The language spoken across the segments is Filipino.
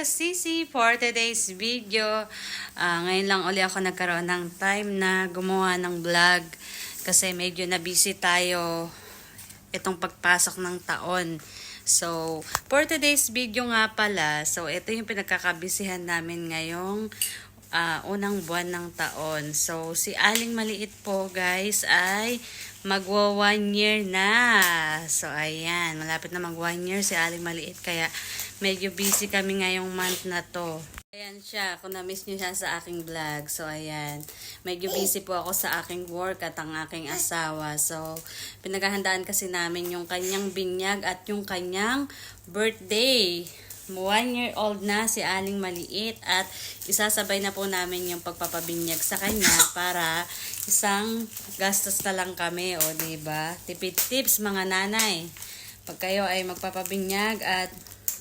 kasisi, for today's video, ngayon lang uli ako nagkaroon ng time na gumawa ng vlog kasi medyo na busy tayo itong pagpasok ng taon. So, for today's video nga pala, so ito yung pinagkakabisihan namin ngayong unang buwan ng taon. So, si Aling Maliit po guys ay magwa 1 year na. So, ayan. Malapit na mag 1 year si Aling Maliit. Kaya, medyo busy kami ngayong month na to. Ayan siya. Kung na-miss niyo siya sa aking vlog. So, ayan. Medyo busy po ako sa aking work at ang aking asawa. So, pinaghahandaan kasi namin yung kanyang binyag at yung kanyang birthday. 1-year-old na si Aling Maliit at isasabay na po namin yung pagpapabinyag sa kanya para isang gastos na lang kami, o diba? Tipid tips mga nanay. Pag kayo ay magpapabinyag at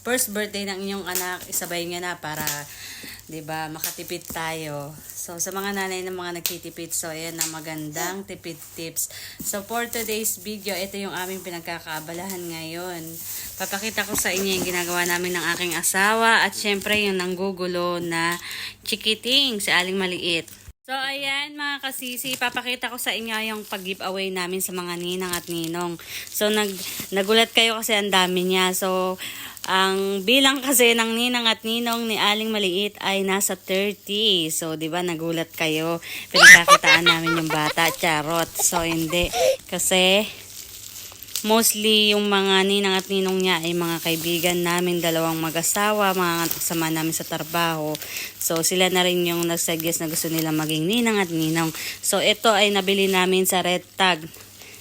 first birthday ng inyong anak, isabay niya na para, diba, makatipid tayo. So, sa mga nanay na mga nagtitipid, so, ayan ang magandang tipid tips. So, for today's video, ito yung aming pinagkakaabalahan ngayon. Papakita ko sa inyo yung ginagawa namin ng aking asawa at syempre yung nanggugulo na chikiting, si Aling Maliit. So, ayan mga kasisi, papakita ko sa inyo yung pag-giveaway namin sa mga ninang at ninong. So, nagulat kayo kasi ang dami niya. So, ang bilang kasi ng ninang at ninong ni Aling Maliit ay nasa 30. So, di ba nagulat kayo? Pinagkakitaan namin yung bata, charot. So, hindi. Kasi, mostly yung mga ninang at ninong niya ay mga kaibigan namin, dalawang mag-asawa, mga kasama namin sa trabaho. So, sila na rin yung nag-suggest na gusto nila maging ninang at ninong. So, ito ay nabili namin sa Red Tag.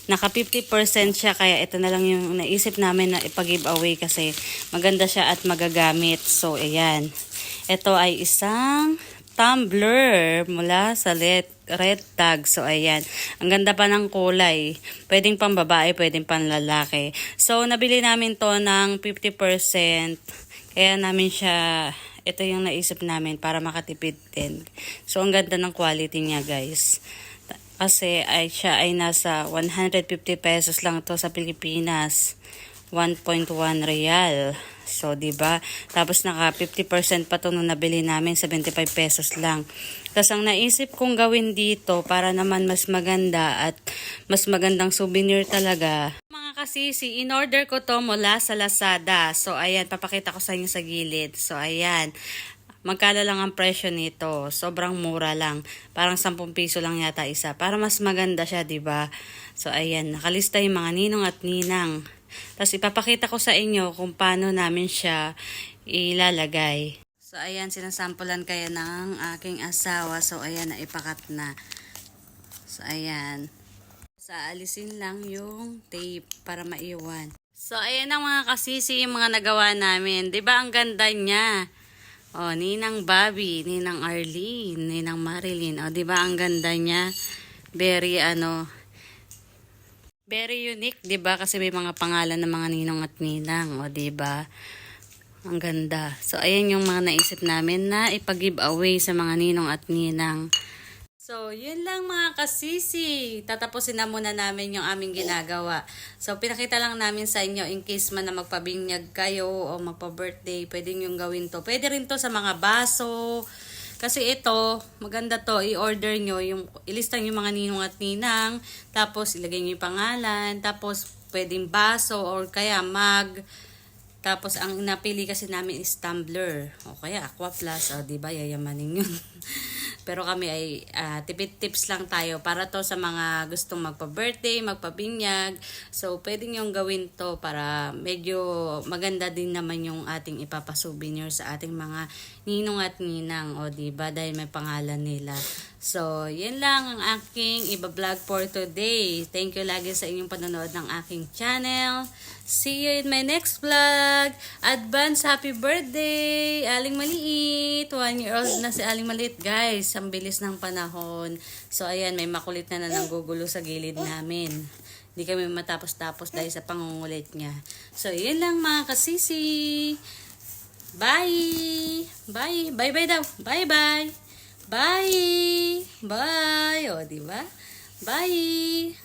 Naka 50% siya, kaya ito na lang yung naisip namin na ipag-giveaway kasi maganda siya at magagamit. So, ayan. Ito ay isang tumbler mula sa Red Tag. So, ayan. Ang ganda pa ng kulay. Pwedeng pang babae, pwedeng pang lalaki. So, nabili namin to ng 50%. Kaya namin siya, ito yung naisip namin para makatipid din. So, ang ganda ng quality niya, guys. Kasi siya ay nasa 150 pesos lang to sa Pilipinas. 1.1 real. So, diba? Tapos naka 50% pa to nung nabili namin, 75 pesos lang. Tapos ang naisip kong gawin dito para naman mas maganda at mas magandang souvenir talaga. Mga kasisi, in-order ko to mula sa Lazada. So, ayan, papakita ko sa inyo sa gilid. So, ayan. Magkano lang ang presyo nito? Sobrang mura lang. Parang 10 piso lang yata isa. Para mas maganda siya, diba? So, ayan. Nakalista yung mga ninong at ninang. Tapos, ipapakita ko sa inyo kung paano namin siya ilalagay. So, ayan. Sinasampulan kaya ng aking asawa. So, ayan. Naipakat na. So, ayan. Alisin lang yung tape para maiwan. So, ayan ang mga kasisi yung mga nagawa namin. Diba ang ganda niya? Oh, Ninang Bobby, Ninang Arlene, Ninang Marilyn. Oh, 'di ba ang ganda niya? Very very unique, 'di ba? Kasi may mga pangalan ng mga ninong at ninang, oh, 'di ba? Ang ganda. So, ayan yung mga naisip namin na ipag-giveaway sa mga ninong at ninang. So, yun lang mga kasisi. Tatapusin na muna namin yung aming ginagawa. So, pinakita lang namin sa inyo in case man na magpabinyag kayo o magpa-birthday, pwede nyo gawin to. Pwede rin to sa mga baso. Kasi ito, maganda to. I-order nyo, ilista nyo yung mga ninong at ninang. Tapos, ilagay nyo yung pangalan. Tapos, pwedeng baso or kaya mug. Tapos, ang napili kasi namin is tumbler. O kaya, Aqua Plus. O, diba, yayamanin yun. Pero kami ay tipid tips lang tayo para to sa mga gustong magpa-birthday, magpabinyag. So, pwede nyo gawin to para medyo maganda din naman yung ating ipapasouvenir sa ating mga ninong at ninang. O, diba? Dahil may pangalan nila. So, yan lang ang aking iba-vlog for today. Thank you lagi sa inyong panonood ng aking channel. See you in my next vlog. Advance happy birthday, Aling Maliit. 1-year-old na si Aling Maliit, guys. Ang bilis ng panahon. So, ayan, may makulit na nanggugulo sa gilid namin. Hindi kami matapos-tapos dahil sa pangungulit niya. So, yun lang mga kasisi. Bye! Bye! Bye-bye daw. Bye-bye! Bye! Bye! O, diba? Bye!